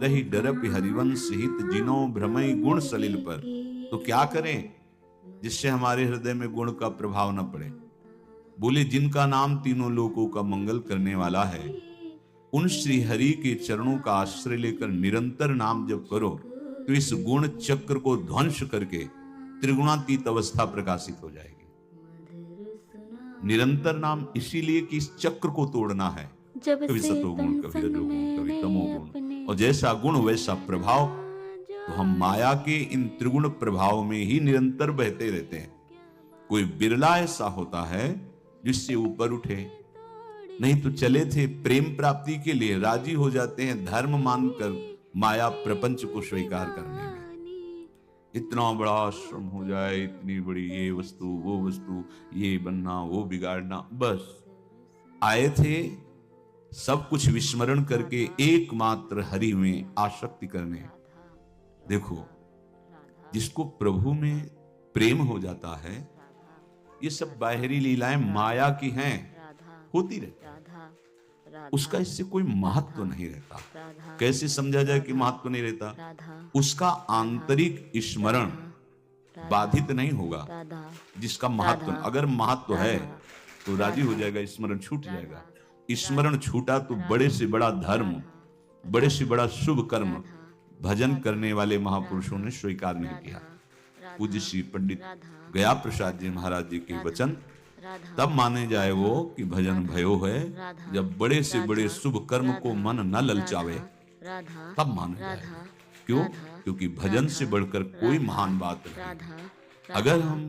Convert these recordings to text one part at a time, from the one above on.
तहि डरप हरिवंश हित जिनो भ्रमई गुण सलिल पर। तो क्या करें जिससे हमारे हृदय में गुण का प्रभाव न पड़े? बोले जिनका नाम तीनों लोकों का मंगल करने वाला है, उन श्री हरि के चरणों का आश्रय लेकर निरंतर नाम जप करो तो इस गुण चक्र को ध्वंस करके त्रिगुणातीत अवस्था प्रकाशित हो जाएगी। निरंतर नाम इसीलिए कि इस चक्र को तोड़ना है। कभी सतोगुण, कभी रजोगुण, कभी तमोगुण, और जैसा गुण वैसा प्रभाव। तो हम माया के इन त्रिगुण प्रभाव में ही निरंतर बहते रहते हैं। कोई बिरला ऐसा होता है जिससे ऊपर उठे, नहीं तो चले थे प्रेम प्राप्ति के लिए, राजी हो जाते हैं धर्म मानकर माया प्रपंच को स्वीकार करने में। इतना बड़ा आश्रम हो जाए, इतनी बड़ी ये वस्तु वो वस्तु, ये बनना वो बिगाड़ना, बस आए थे सब कुछ विस्मरण करके एकमात्र हरि में आसक्ति करने। देखो, जिसको प्रभु में प्रेम हो जाता है, ये सब बाहरी लीलाएं माया की हैं, होती रहती, उसका इससे कोई महत्व नहीं रहता। कैसे समझा जाए कि महत्व नहीं रहता? उसका आंतरिक स्मरण बाधित नहीं होगा जिसका महत्व। अगर महत्व है तो राजी हो जाएगा, स्मरण छूट जाएगा। स्मरण छूटा तो बड़े से बड़ा धर्म, बड़े से बड़ा शुभ कर्म भजन करने वाले महापुरुषों ने स्वीकार नहीं किया। पूज्य श्री पंडित गया प्रसाद जी महाराज जी के वचन तब माने जाए वो कि भजन भयो है, जब बड़े से बड़े शुभ कर्म को मन न ललचावे, तब माने जाए। क्यों? क्योंकि भजन से बढ़कर कोई महान बात नहीं। अगर हम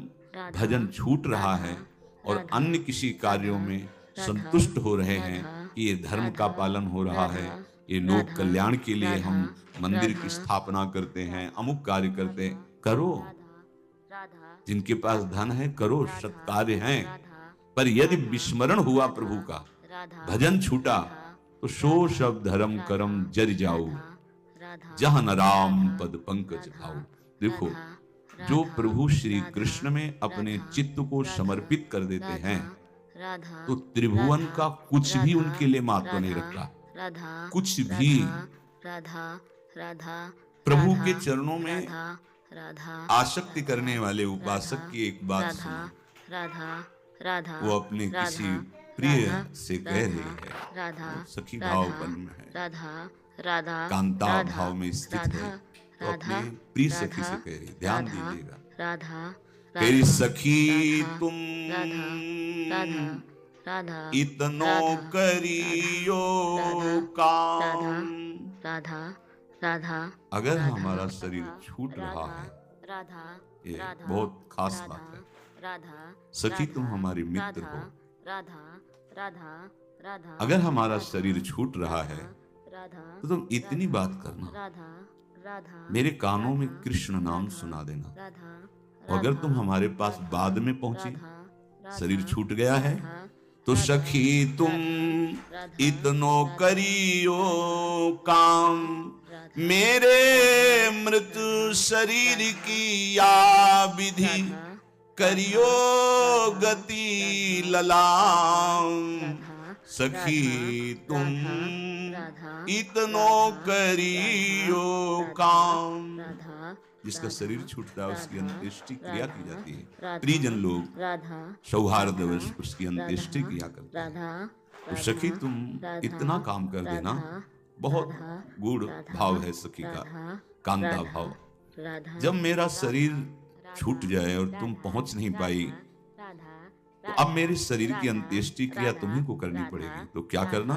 भजन छूट रहा है और अन्य किसी कार्यों में संतुष्ट हो रहे हैं कि ये धर्म का पालन हो रहा है, ये लोक कल्याण के लिए हम मंदिर की स्थापना करते हैं, अमुक कार्य करते हैं, करो। जिनके पास धन है करो, सत्कार्य हैं, पर यदि विस्मरण हुआ प्रभु का, भजन छूटा, तो सो सब धर्म करम जर जाऊ, जहां न राम पद पंकज भाऊ। देखो, जो प्रभु श्री कृष्ण में अपने चित्त को समर्पित कर देते हैं, तो त्रिभुवन का कुछ भी उनके लिए महत्व नहीं रखता। कुछ भी। प्रभु के चरणों में आसक्ति करने वाले उपासक की एक बात सुनो। वो अपने किसी प्रिय से कह रही है, सखी भावपन में है, कांता भाव में स्थित है, तो अपने प्रिय सखी से कह रही, ध्यान दीजिएगा। तेरी सखी तुम इतनो करियो काम। अगर हमारा शरीर छूट रहा है, ये बहुत खास बात है। सखी तुम हमारी मित्र हो। अगर हमारा शरीर छूट रहा है तो तुम इतनी बात करना, मेरे कानों में कृष्ण नाम सुना देना। अगर तुम हमारे पास बाद में पहुंची, शरीर छूट गया है, तो सखी तुम इतनो करियो काम, मेरे मृत शरीर की या विधि करियो गति ललाम। सखी तुम इतनो करियो काम। जिसका शरीर छूटता है उसकी अंत्येष्टि क्रिया की जाती है। परिजन लोग सौहार्दवश उसकी अंत्येष्टि किया करते हैं। तो सखी तुम इतना काम कर देना। बहुत गूढ़ भाव है सखी का, कांता भाव। जब मेरा शरीर छूट जाए और तुम पहुंच नहीं पाई, तो अब मेरे शरीर की अंत्येष्टि क्रिया तुम्ही को करनी पड़ेगी। तो क्या करना?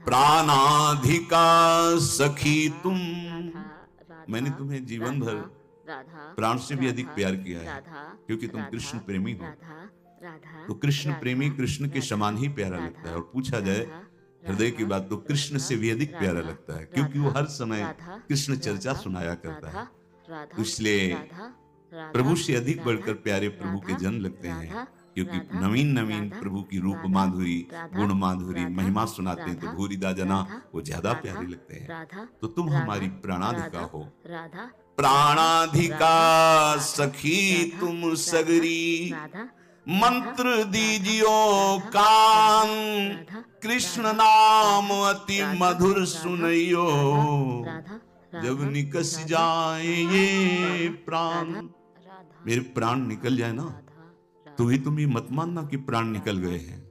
प्राणाधिका सखी तुम, मैंने तुम्हें जीवन भर प्राण से भी अधिक प्यार किया है, क्योंकि तुम कृष्ण प्रेमी हो। तो कृष्ण प्रेमी कृष्ण के समान ही प्यारा लगता है। और पूछा जाए हृदय की बात, तो कृष्ण से भी अधिक प्यारा लगता है, क्योंकि वो हर समय कृष्ण चर्चा सुनाया करता है। इसलिए प्रभु से अधिक बढ़कर प्यारे प्रभु के जन लगते हैं, क्योंकि नवीन नवीन प्रभु की रूप माधुरी, गुण माधुरी, महिमा सुनाते हैं, तो भूरिदा जना वो ज्यादा प्यारे लगते हैं। तो तुम हमारी प्राणाधिका हो। प्राणाधिका सखी तुम सगरी, मंत्र दीजियो कान, कृष्ण नाम अति मधुर सुनइयो, जब निकस जाए ये प्राण। मेरे प्राण निकल जाए ना तो भी तुम ये मत मानना कि प्राण निकल गए हैं।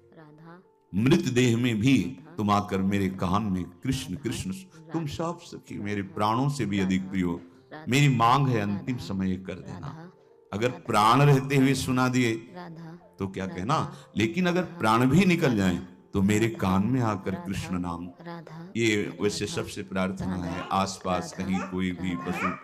मृत देह में भी तुम आकर मेरे कान में कृष्ण कृष्ण, तुम सब सखी मेरे प्राणों से भी अधिक प्रिय हो। मेरी मांग है अंतिम समय कर देना। अगर प्राण रहते हुए सुना दिए तो क्या कहना, लेकिन अगर प्राण भी निकल जाए तो मेरे कान में आकर कृष्ण नाम। ये वैसे सबसे प्रार्थना है, आसपास कहीं कोई भी पशु